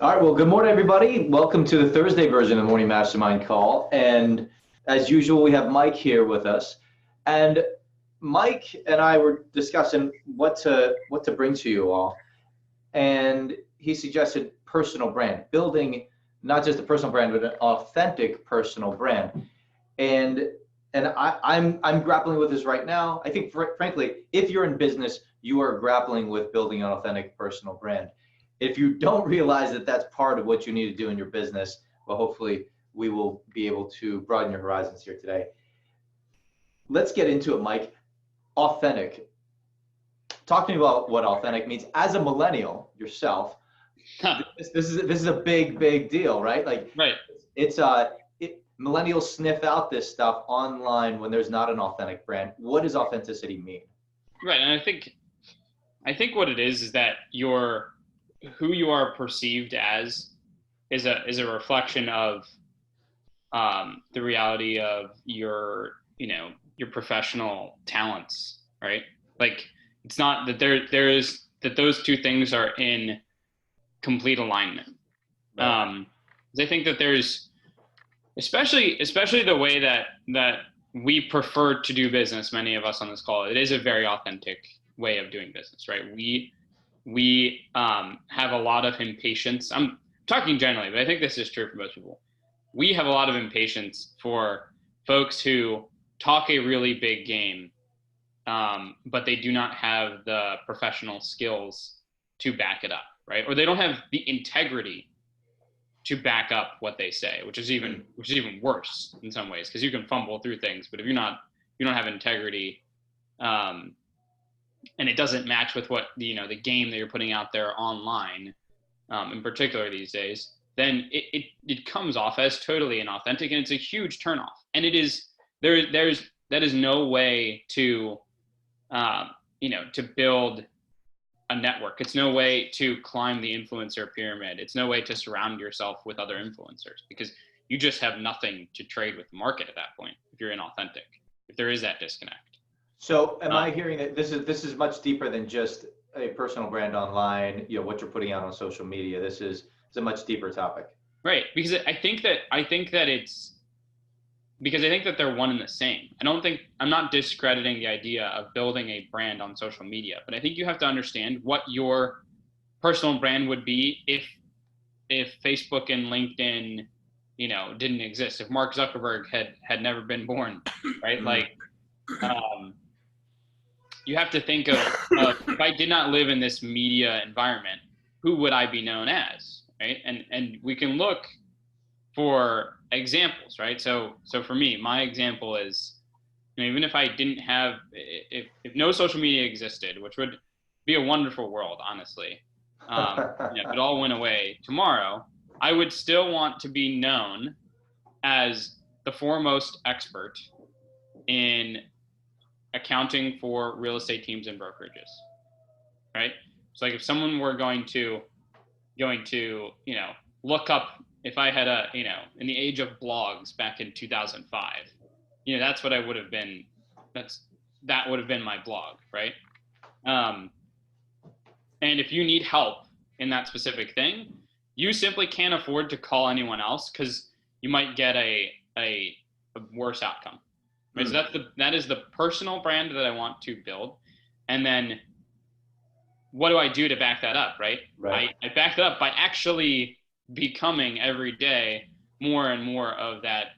All right, well, good morning, everybody. Welcome to the Thursday version of the Morning Mastermind Call. And as usual, we have Mike here with us. And Mike and I were discussing what to bring to you all. And he suggested personal brand, building not just a personal brand, but an authentic personal brand. And I'm grappling with this right now. I think, frankly, if you're in business, you are grappling with building an authentic personal brand. If you don't realize that that's part of what you need to do in your business, well, hopefully we will be able to broaden your horizons here today. Let's get into it, Mike. Authentic. Talk to me about what authentic means. As a millennial yourself, this is a big deal, right? Like, right. Millennials sniff out this stuff online when there's not an authentic brand. What does authenticity mean? Right, and I think what it is that who you are perceived as is a reflection of the reality of your professional talents, right? Like, it's not that that those two things are in complete alignment. Right. I think that there's especially the way that we prefer to do business, many of us on this call, it is a very authentic way of doing business, right? We have a lot of impatience. I'm talking generally, but I think this is true for most people. We have a lot of impatience for folks who talk a really big game, but they do not have the professional skills to back it up, right? Or they don't have the integrity to back up what they say, which is even worse in some ways, because you can fumble through things, but if you don't have integrity, and it doesn't match with what the game that you're putting out there online, in particular these days, then it comes off as totally inauthentic, and it's a huge turnoff. And it is that is no way to to build a network. It's no way to climb the influencer pyramid. It's no way to surround yourself with other influencers, because you just have nothing to trade with the market at that point if you're inauthentic, if there is that disconnect. So am I hearing that this is much deeper than just a personal brand online, what you're putting out on social media? This is a much deeper topic. Right, because I think that they're one and the same. I'm not discrediting the idea of building a brand on social media, but I think you have to understand what your personal brand would be if Facebook and LinkedIn, didn't exist. If Mark Zuckerberg had never been born, right? Like, you have to think of if I did not live in this media environment, who would I be known as, right? And we can look for examples, right? So for me, my example is, even if I didn't have, if no social media existed, which would be a wonderful world, honestly, if it all went away tomorrow, I would still want to be known as the foremost expert in accounting for real estate teams and brokerages, right? So like if someone were going to look up, if I had in the age of blogs back in 2005, that's what I would have been. That would have been my blog, right? And if you need help in that specific thing, you simply can't afford to call anyone else, because you might get a worse outcome. Right? So that is the personal brand that I want to build. And then what do I do to back that up, right? I back that up by actually becoming every day more and more of that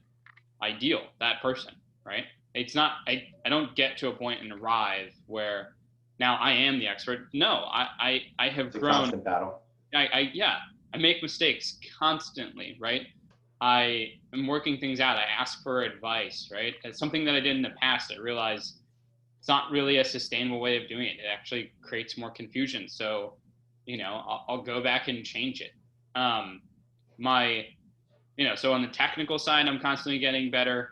ideal, that person, right? It's not, I don't get to a point and arrive where now I am the expert. No, I have it's a grown. Constant battle. I make mistakes constantly, right? I am working things out. I ask for advice, right? It's something that I did in the past. I realized it's not really a sustainable way of doing it. It actually creates more confusion. So, I'll go back and change it. So on the technical side, I'm constantly getting better.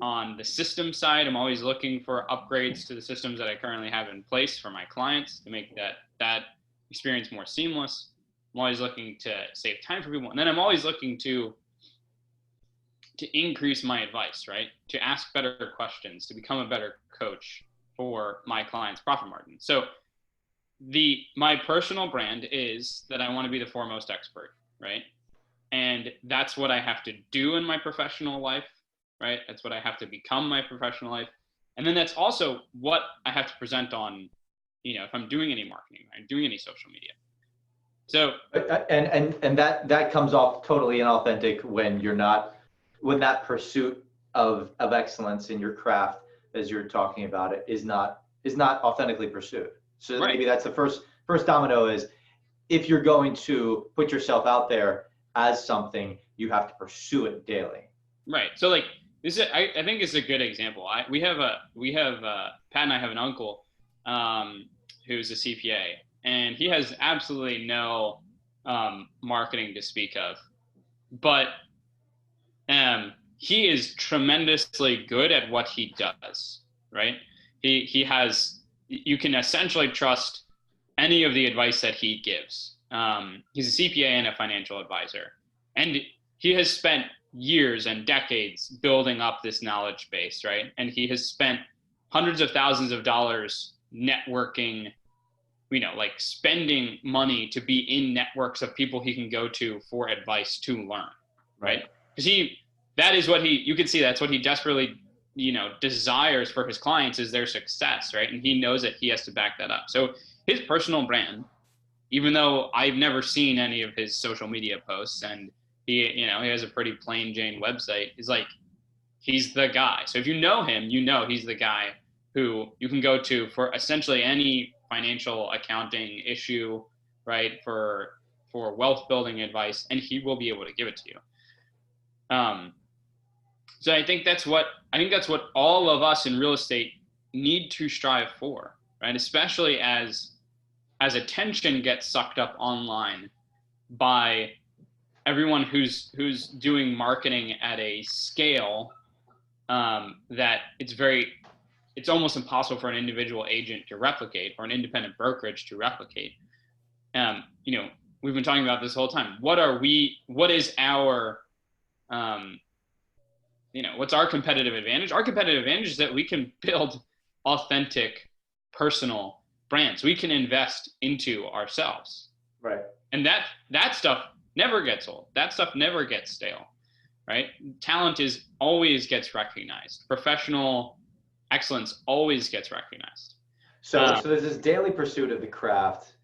On the system side, I'm always looking for upgrades to the systems that I currently have in place for my clients to make that experience more seamless. I'm always looking to save time for people. And then I'm always looking to increase my advice, right? To ask better questions, to become a better coach for my clients' profit margin. So my personal brand is that I want to be the foremost expert, right? And that's what I have to do in my professional life, right? That's what I have to become my professional life. And then that's also what I have to present on, if I'm doing any marketing, I'm doing any social media. So and that comes off totally inauthentic when you're not, when that pursuit of excellence in your craft, as you're talking about it, is not authentically pursued. So right. maybe that's the first domino, is if you're going to put yourself out there as something, you have to pursue it daily. Right. So like this is, I think it's a good example. We have Pat and I have an uncle who's a CPA, and he has absolutely no marketing to speak of, but he is tremendously good at what he does. Right. He has, you can essentially trust any of the advice that he gives. He's a CPA and a financial advisor, and he has spent years and decades building up this knowledge base, right? And he has spent hundreds of thousands of dollars networking, like spending money to be in networks of people he can go to for advice to learn, right? Because that is what you can see, that's what he desperately, desires for his clients, is their success, right? And he knows that he has to back that up. So his personal brand, even though I've never seen any of his social media posts, and he has a pretty plain Jane website, is like, he's the guy. So if you know him, he's the guy who you can go to for essentially any financial accounting issue, right? For wealth building advice, and he will be able to give it to you. So I think that's what all of us in real estate need to strive for, right? Especially as attention gets sucked up online by everyone who's doing marketing at a scale that it's almost impossible for an individual agent to replicate, or an independent brokerage to replicate. We've been talking about this whole time. What is our what's our competitive advantage? Our competitive advantage is that we can build authentic, personal brands. We can invest into ourselves. Right. And that stuff never gets old. That stuff never gets stale, right? Talent always gets recognized. Professional excellence always gets recognized. So there's this daily pursuit of the craft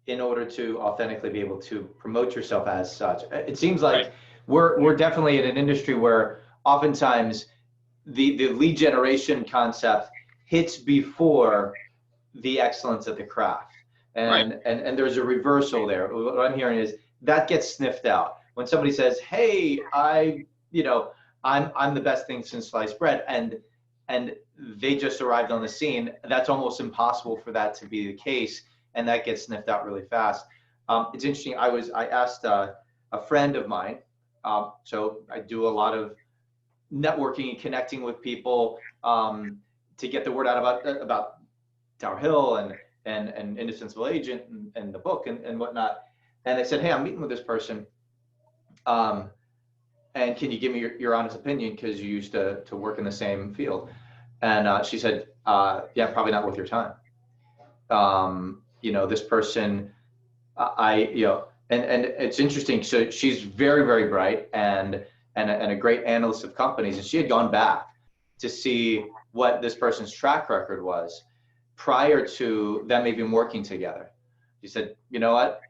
in order to authentically be able to promote yourself as such. It seems like right. we're definitely in an industry where oftentimes the lead generation concept hits before the excellence of the craft. And, right. and there's a reversal there. What I'm hearing is that gets sniffed out. When somebody says, hey, I'm the best thing since sliced bread, and they just arrived on the scene, that's almost impossible for that to be the case. And that gets sniffed out really fast. It's interesting. I asked a friend of mine. So I do a lot of networking and connecting with people to get the word out about Tower Hill and Indispensable Agent and the book and whatnot. And I said, hey, I'm meeting with this person. And can you give me your honest opinion? Because you used to work in the same field. And she said, yeah, probably not worth your time. This person, and it's interesting. So she's very, very bright and a great analyst of companies. And she had gone back to see what this person's track record was prior to them even working together. She said, you know what?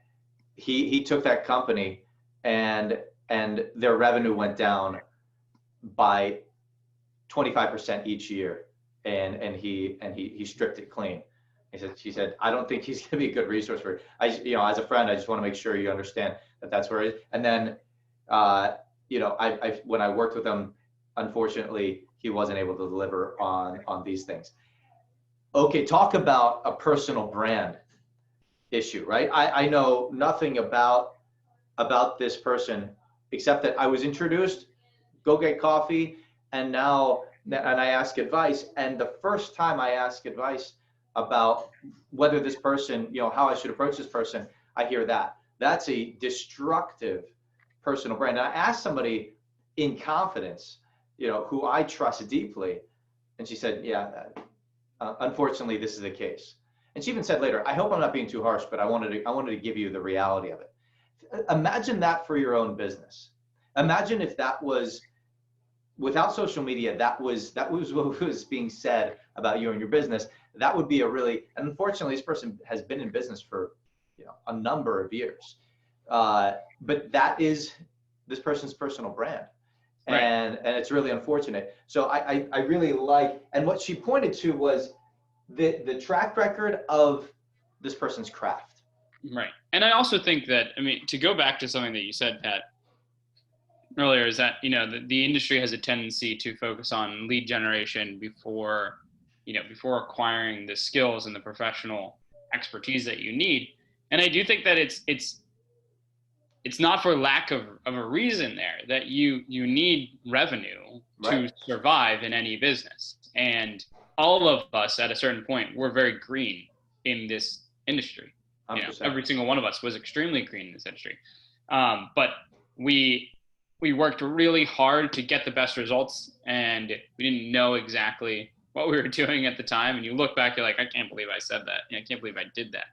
He took that company and their revenue went down by 25% each year. And he stripped it clean. She said, I don't think he's going to be a good resource for it. As a friend, I just want to make sure you understand that that's where it is. And then, when I worked with him, unfortunately, he wasn't able to deliver on these things. Okay, talk about a personal brand issue, right? I know nothing about this person except that I was introduced, go get coffee, and I ask advice. And the first time I ask advice about whether this person, how I should approach this person, I hear that's a destructive personal brand. And I asked somebody in confidence, who I trust deeply, and she said, yeah, unfortunately, this is the case. And she even said later, I hope I'm not being too harsh, but I wanted to give you the reality of it. Imagine that for your own business. Imagine if that was, without social media, that was what was being said about you and your business. That would be a really, and unfortunately, this person has been in business for a number of years, but that is this person's personal brand, Right. and it's really unfortunate. So I really like, and what she pointed to was the track record of this person's craft. Right. And I also think that, I mean, to go back to something that you said, Pat, earlier, is that, the industry has a tendency to focus on lead generation before acquiring the skills and the professional expertise that you need. And I do think that it's not for lack of a reason there, that you need revenue to survive in any business. And all of us at a certain point were very green in this industry. Every single one of us was extremely green in this industry. But we worked really hard to get the best results, and we didn't know exactly what we were doing at the time. And you look back, you're like, I can't believe I said that. I can't believe I did that.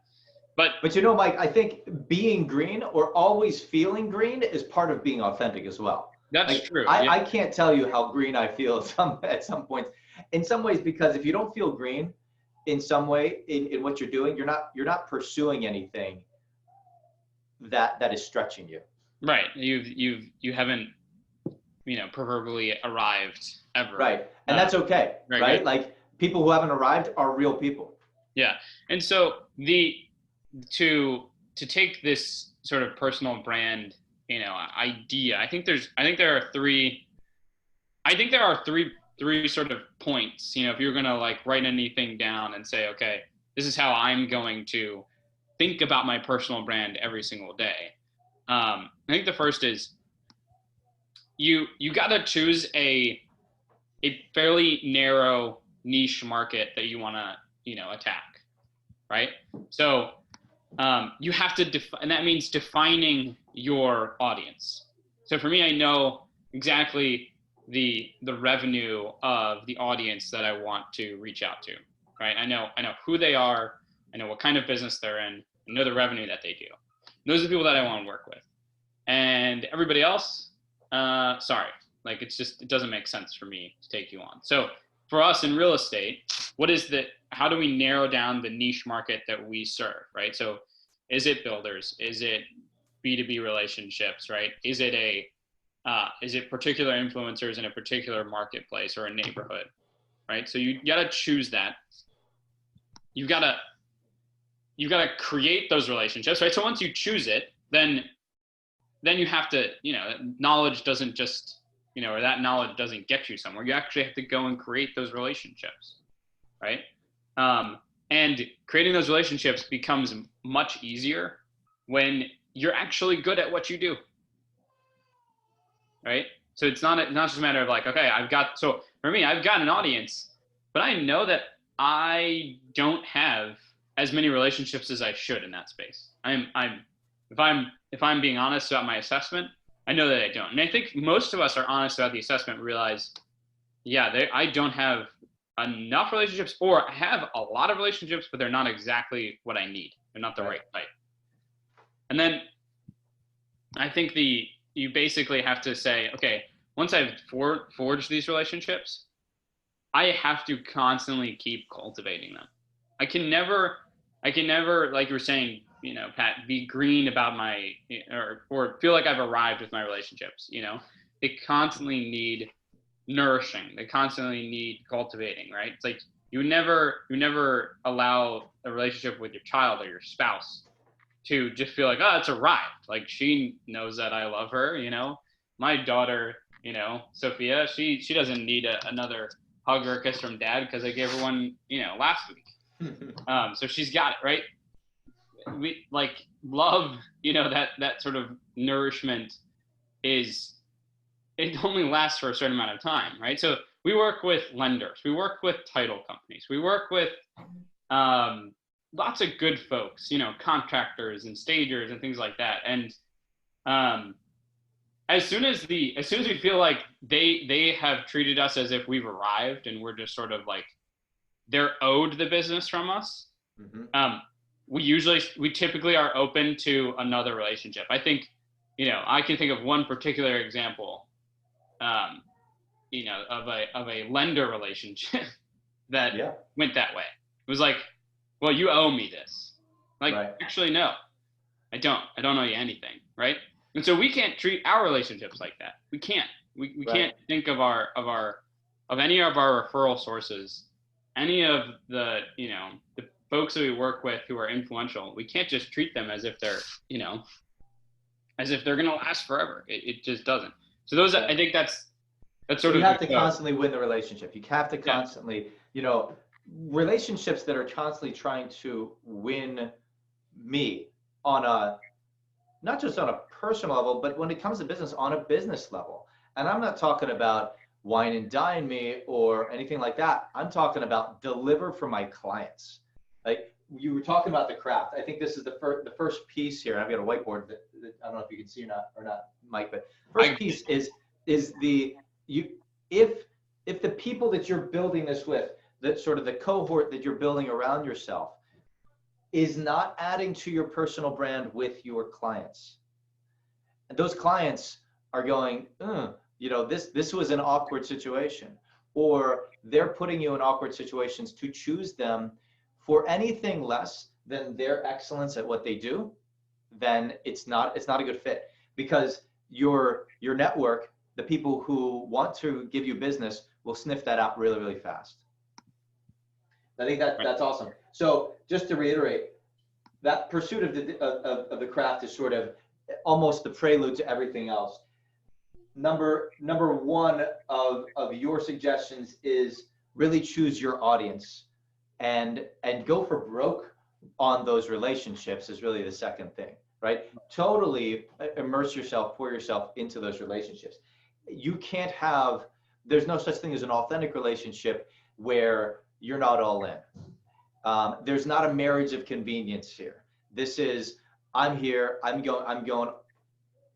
But Mike, I think being green or always feeling green is part of being authentic as well. That's true. I can't tell you how green I feel at some points. In some ways, because if you don't feel green in some way in what you're doing, you're not pursuing anything that is stretching you. Right. You haven't, proverbially arrived ever. Right. And that's okay. Right. Good. Like, people who haven't arrived are real people. Yeah. And so to take this sort of personal brand, idea, I think there are three sort of points, if you're going to like write anything down and say, okay, this is how I'm going to think about my personal brand every single day. I think the first is you got to choose a fairly narrow niche market that you want to, attack. Right. So, you have to and that means defining your audience. So for me, I know exactly the revenue of the audience that I want to reach out to, right? I know who they are. I know what kind of business they're in. I know the revenue that they do. Those are the people that I want to work with. And everybody else, sorry, like it doesn't make sense for me to take you on. So for us in real estate, how do we narrow down the niche market that we serve, right? So is it builders? Is it B2B relationships, right? Is it particular influencers in a particular marketplace or a neighborhood, right? So you got to choose that. You've got to create those relationships, right? So once you choose it, then you have to, knowledge doesn't just, or that knowledge doesn't get you somewhere. You actually have to go and create those relationships, right? And creating those relationships becomes much easier when you're actually good at what you do, right? So it's not just a matter of like, okay, so for me, I've got an audience, but I know that I don't have as many relationships as I should in that space. If I'm being honest about my assessment, I know that I don't. And I think most of us are honest about the assessment, realize, I don't have enough relationships, or I have a lot of relationships, but they're not exactly what I need. They're not the right type. And then I think you basically have to say, okay, once I've forged these relationships, I have to constantly keep cultivating them. I can never, like you were saying, Pat, be green about or feel like I've arrived with my relationships. They constantly need nourishing. They constantly need cultivating, right? It's like you never allow a relationship with your child or your spouse to just feel like, oh, it's arrived. Like, she knows that I love her, my daughter, Sophia, she doesn't need another hug or a kiss from dad because I gave her one, last week. So she's got it, right? We like love, that sort of nourishment it only lasts for a certain amount of time, right? So we work with lenders, we work with title companies, we work with lots of good folks, contractors and stagers and things like that. And as soon as we feel like they have treated us as if we've arrived and we're just sort of like they're owed the business from us, Mm-hmm. We typically are open to another relationship. I think, I can think of one particular example, of a lender relationship that Yeah. went that way. It was like, well, you owe me this. Like, Right. actually, no, I don't. I don't owe you anything, right? And so we can't treat our relationships like that. We can't. We Right. can't think of any of our referral sources, any of the folks that we work with who are influential. We can't just treat them as if they're as if they're gonna last forever. It just doesn't. So those, Yeah. I think that's So sort you of have to constantly win the relationship. You have to yeah. constantly, relationships that are constantly trying to win me on a, not just on a personal level, but when it comes to business, on a business level. And I'm not talking about wine and dine me or anything like that. I'm talking about deliver for my clients. Like you were talking about the craft. I think this is the first piece here. I've got a whiteboard that I don't know if you can see or not, Mike, but first piece is the you if the people that you're building this with, that sort of the cohort that you're building around yourself, is not adding to your personal brand with your clients. And those clients are going, this was an awkward situation, or they're putting you in awkward situations to choose them for anything less than their excellence at what they do, then it's not a good fit, because your network, the people who want to give you business, will sniff that out really, really fast. I think that's awesome. So just to reiterate, that pursuit of the craft is sort of almost the prelude to everything else. Number one of your suggestions is really choose your audience, and go for broke on those relationships is really the second thing, right? Totally immerse yourself, pour yourself into those relationships. You can't have, there's no such thing as an authentic relationship where you're not all in. There's not a marriage of convenience here. This is, I'm here, I'm going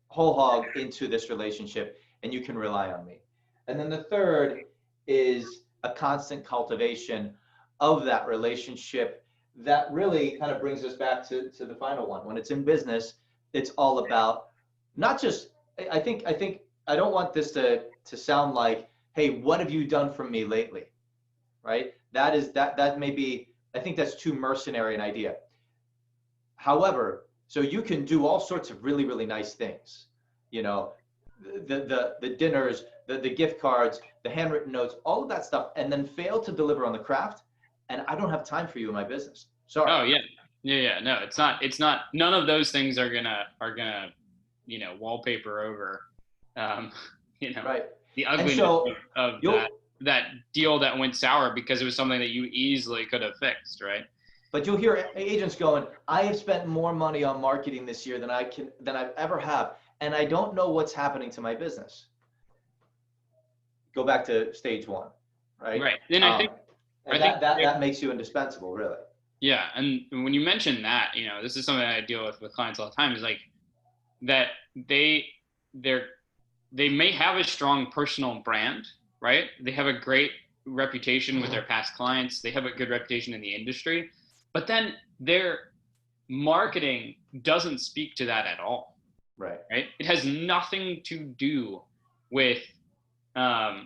whole hog into this relationship, and you can rely on me. And then the third is a constant cultivation of that relationship that really kind of brings us back to the final one. When it's in business, it's all about not just, I think I don't want this to sound like, hey, what have you done for me lately? Right? That may be, I think that's too mercenary an idea. However, so you can do all sorts of really, really nice things, the dinners, the gift cards, the handwritten notes, all of that stuff, and then fail to deliver on the craft, and I don't have time for you in my business. Sorry. Oh yeah. No, it's not. None of those things are gonna wallpaper over, right, the ugliness of that deal that went sour because it was something that you easily could have fixed, right? But you'll hear agents going, I have spent more money on marketing this year than I've ever have, and I don't know what's happening to my business. Go back to stage one, right? Right. Then I think that makes you indispensable, really. Yeah, and when you mention that, this is something that I deal with clients all the time, is like that they may have a strong personal brand, right? They have a great reputation with their past clients. They have a good reputation in the industry, but then their marketing doesn't speak to that at all. Right. Right. It has nothing to do with the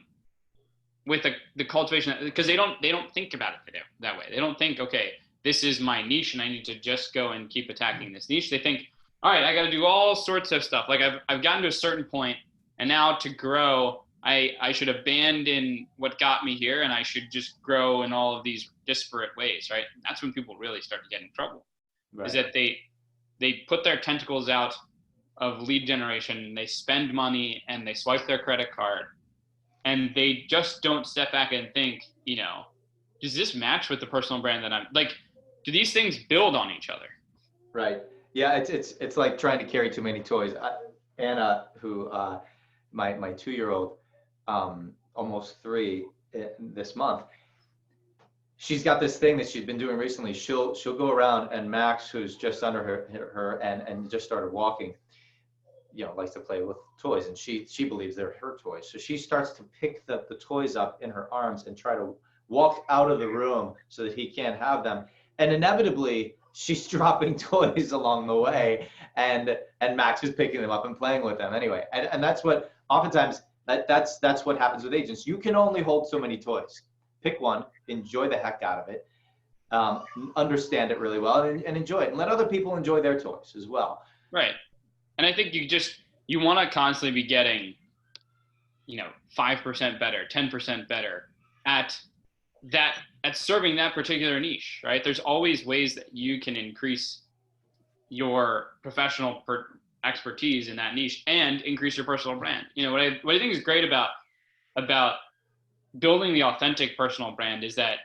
cultivation, because they don't think about it that way. They don't think, okay, this is my niche and I need to just go and keep attacking this niche. They think, all right, I got to do all sorts of stuff. Like I've gotten to a certain point, and now to grow, I should abandon what got me here, and I should just grow in all of these disparate ways, right? That's when people really start to get in trouble. Right. Is that they put their tentacles out of lead generation, they spend money, and they swipe their credit card, and they just don't step back and think, does this match with the personal brand that I'm like? Do these things build on each other? Right. Yeah. It's like trying to carry too many toys. Anna, who my 2-year-old, almost 3 this month, she's got this thing that she's been doing recently. She'll go around, and Max, who's just under her and just started walking, likes to play with toys, and she believes they're her toys. So she starts to pick the toys up in her arms and try to walk out of the room so that he can't have them. and inevitably she's dropping toys along the way, and Max is picking them up and playing with them anyway. And that's what oftentimes that's what happens with agents. You can only hold so many toys. Pick one, enjoy the heck out of it, understand it really well, and enjoy it, and let other people enjoy their toys as well. Right. And I think you want to constantly be getting, 5% better, 10% better at serving that particular niche, right? There's always ways that you can increase your professional expertise in that niche and increase your personal brand. What I think is great about building the authentic personal brand is that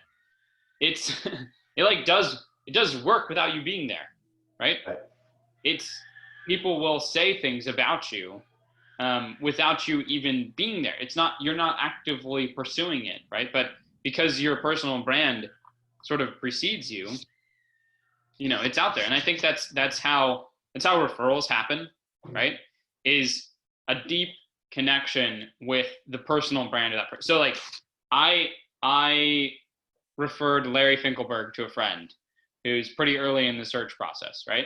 it does work without you being there, right? People will say things about you without you even being there. You're not actively pursuing it, right? But because your personal brand sort of precedes you, it's out there. And I think that's how referrals happen, right? Is a deep connection with the personal brand of that person. So like I referred Larry Finkelberg to a friend who's pretty early in the search process, right?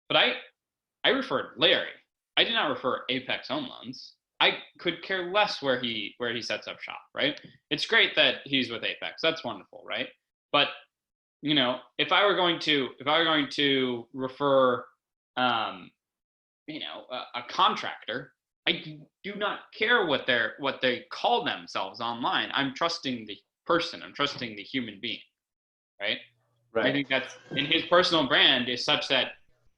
But I referred Larry. I did not refer Apex Home Loans. I could care less where he sets up shop, right? It's great that he's with Apex. That's wonderful, right? But if I were going to refer, a contractor, I do not care what they call themselves online. I'm trusting the person. I'm trusting the human being, right? Right. I think that's in his personal brand is such that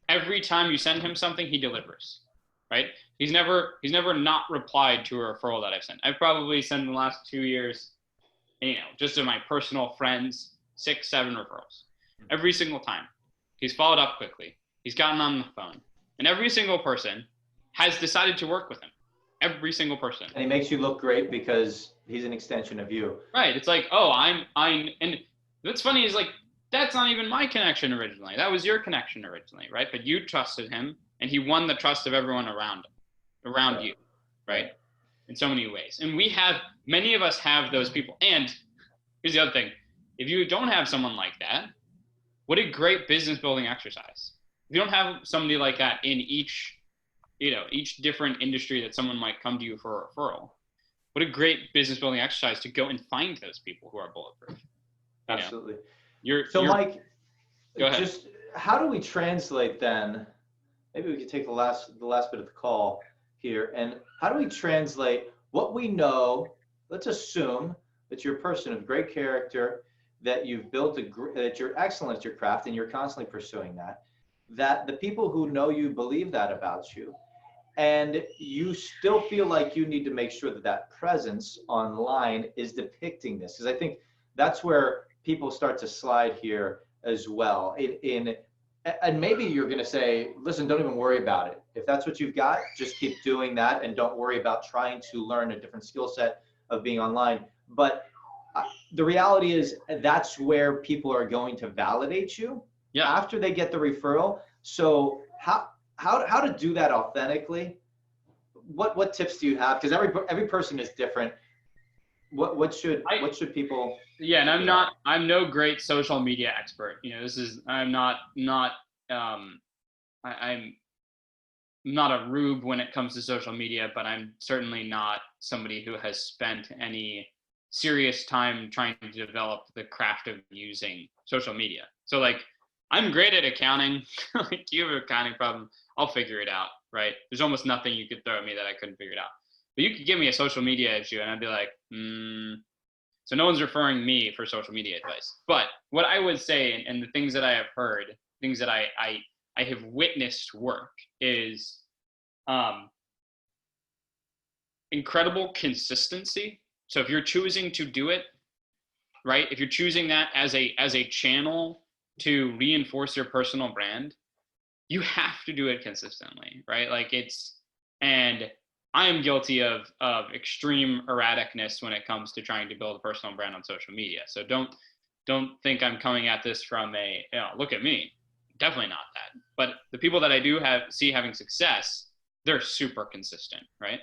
every time you send him something, he delivers, right? He's never not replied to a referral that I've sent. I've probably sent in the last 2 years, just to my personal friends, 6, 7 referrals. Every single time. He's followed up quickly. He's gotten on the phone. And every single person has decided to work with him. Every single person. And he makes you look great because he's an extension of you. Right. It's like, and what's funny is like, that's not even my connection originally. That was your connection originally, right? But you trusted him and he won the trust of everyone around you, right? In so many ways. And many of us have those people. And here's the other thing. If you don't have someone like that, what a great business building exercise. If you don't have somebody like that in each different industry that someone might come to you for a referral, what a great business building exercise to go and find those people who are bulletproof. Absolutely. Go Mike, ahead. Just how do we translate then? Maybe we could take the last bit of the call here, and how do we translate what we know? Let's assume that you're a person of great character, that you've built that you're excellent at your craft, and you're constantly pursuing that. That the people who know you believe that about you, and you still feel like you need to make sure that presence online is depicting this, because I think that's where people start to slide here as well. And maybe you're going to say, listen, don't even worry about it. If that's what you've got, just keep doing that and don't worry about trying to learn a different skill set of being online. But the reality is that's where people are going to validate you after they get the referral. So how to do that authentically? What tips do you have? Because every person is different. What should people? Yeah, and I'm no great social media expert. I'm not a rube when it comes to social media, but I'm certainly not somebody who has spent any serious time trying to develop the craft of using social media. So like, I'm great at accounting. Like, you have an accounting problem, I'll figure it out, right? There's almost nothing you could throw at me that I couldn't figure it out. But you could give me a social media issue and I'd be like, So no one's referring me for social media advice. But what I would say, and the things that I have heard, things that I have witnessed work, is incredible consistency. So if you're choosing to do it, right? If you're choosing that as a channel to reinforce your personal brand, you have to do it consistently, right? And I am guilty of extreme erraticness when it comes to trying to build a personal brand on social media. So don't think I'm coming at this from look at me. Definitely not that. But the people that I do see having success, they're super consistent, right?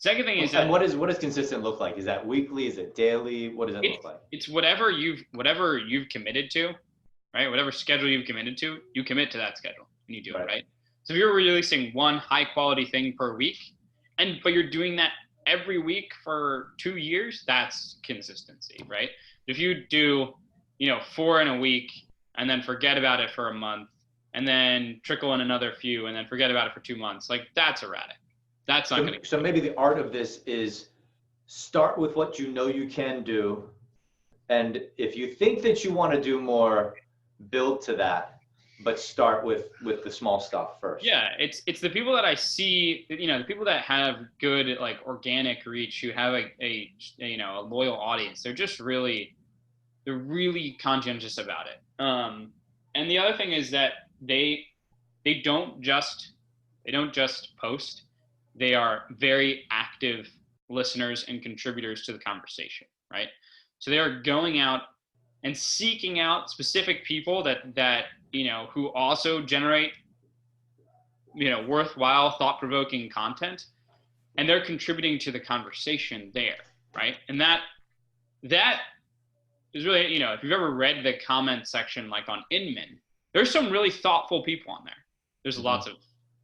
Second thing is what does consistent look like? Is that weekly? Is it daily? What does it look like? It's whatever you've committed to. right? Whatever schedule you've committed to, you commit to that schedule and you do it, Right. right? So if you're releasing one high quality thing per week, but you're doing that every week for 2 years, that's consistency, right? If you do, 4 in a week and then forget about it for a month and then trickle in another few and then forget about it for 2 months, like that's erratic. That's not going to. So maybe the art of this is start with what you know you can do. And if you think that you want to do more, build to that, but start with the small stuff first. Yeah, it's the people that I see, the people that have good like organic reach, who have a loyal audience. They're really conscientious about it. And the other thing is that they don't just post. They are very active listeners and contributors to the conversation, right? So they are going out and seeking out specific people that who also generate worthwhile, thought-provoking content, and they're contributing to the conversation there, right? And that is really, if you've ever read the comment section like on Inman, there's some really thoughtful people on there. There's lots of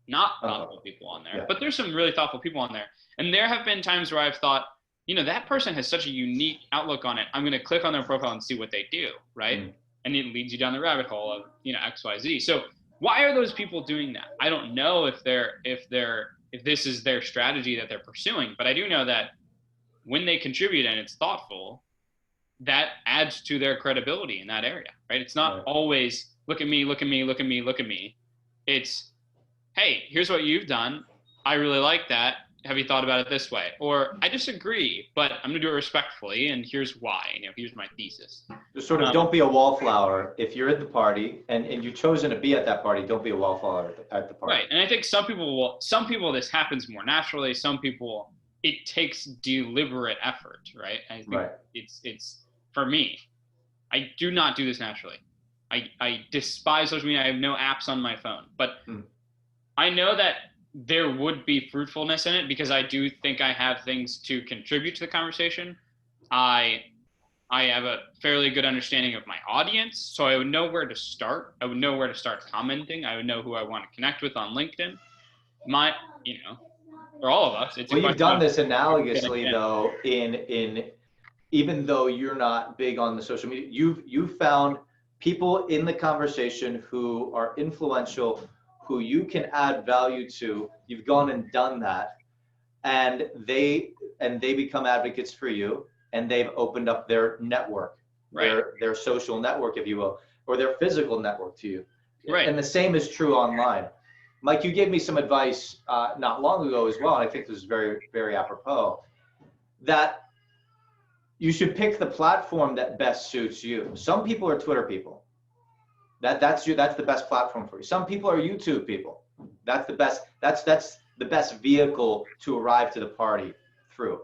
not thoughtful people on there, but there's some really thoughtful people on there. And there have been times where I've thought, that person has such a unique outlook on it. I'm going to click on their profile and see what they do, right? And it leads you down the rabbit hole of, X, Y, Z. So why are those people doing that? I don't know if this is their strategy that they're pursuing, but I do know that when they contribute and it's thoughtful, that adds to their credibility in that area, right? It's not always look at me, look at me, look at me, look at me. It's, hey, here's what you've done. I really like that. Have you thought about it this way? Or I disagree, but I'm going to do it respectfully, and here's why. Here's my thesis. Just sort of don't be a wallflower. If you're at the party and you've chosen to be at that party, don't be a wallflower at the party. Right, and I think some people this happens more naturally. Some people it takes deliberate effort, right? I think it's for me. I do not do this naturally. I despise social media. I have no apps on my phone, but I know that there would be fruitfulness in it because I do think I have things to contribute to the conversation. I have a fairly good understanding of my audience, so I would know where to start. I would know where to start commenting. I would know who I want to connect with on LinkedIn. For all of us, you've done this analogously though. In even though you're not big on the social media, you've found people in the conversation who are influential, who you can add value to. You've gone and done that, and they become advocates for you, and they've opened up their network, their social network, if you will, or their physical network to you. Right. And the same is true online. Mike, you gave me some advice not long ago as well, and I think this is very, very apropos, that you should pick the platform that best suits you. Some people are Twitter people. That's the best platform for you. Some people are YouTube people. That's the best vehicle to arrive to the party through.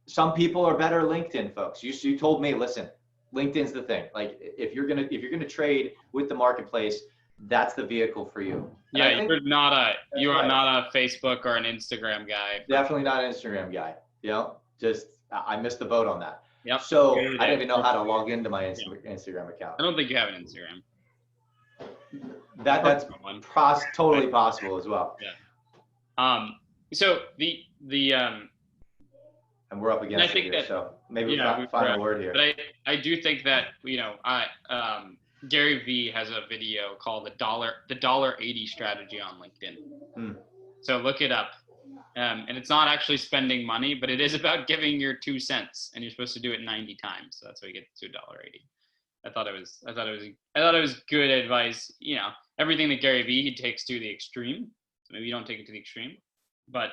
Some people are better LinkedIn folks. You told me, listen, LinkedIn's the thing. Like if you're gonna trade with the marketplace, that's the vehicle for you. And you're not a Facebook or an Instagram guy. Definitely not an Instagram guy. Just I missed the boat on that. Yep. So I don't even know how to log into my Instagram account. I don't think you have an Instagram. That's totally possible as well. Yeah. So and we're up against it here, so maybe we find a word here. But I do think that Gary Vee has a video called the $1.80 strategy on LinkedIn. So look it up. And it's not actually spending money, but it is about giving your 2 cents, and you're supposed to do it 90 times. So that's how you get to $1.80. I thought it was good advice. Everything that Gary Vee he takes to the extreme. So maybe you don't take it to the extreme, but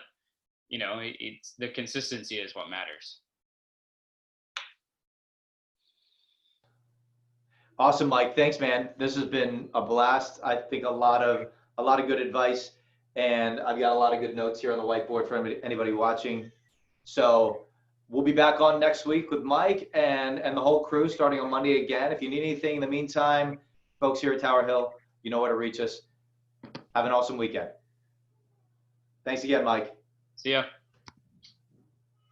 it's the consistency is what matters. Awesome, Mike. Thanks, man. This has been a blast. I think a lot of good advice. And I've got a lot of good notes here on the whiteboard for anybody watching. So we'll be back on next week with Mike and the whole crew starting on Monday again. If you need anything in the meantime, folks here at Tower Hill, you know where to reach us. Have an awesome weekend. Thanks again, Mike. See ya.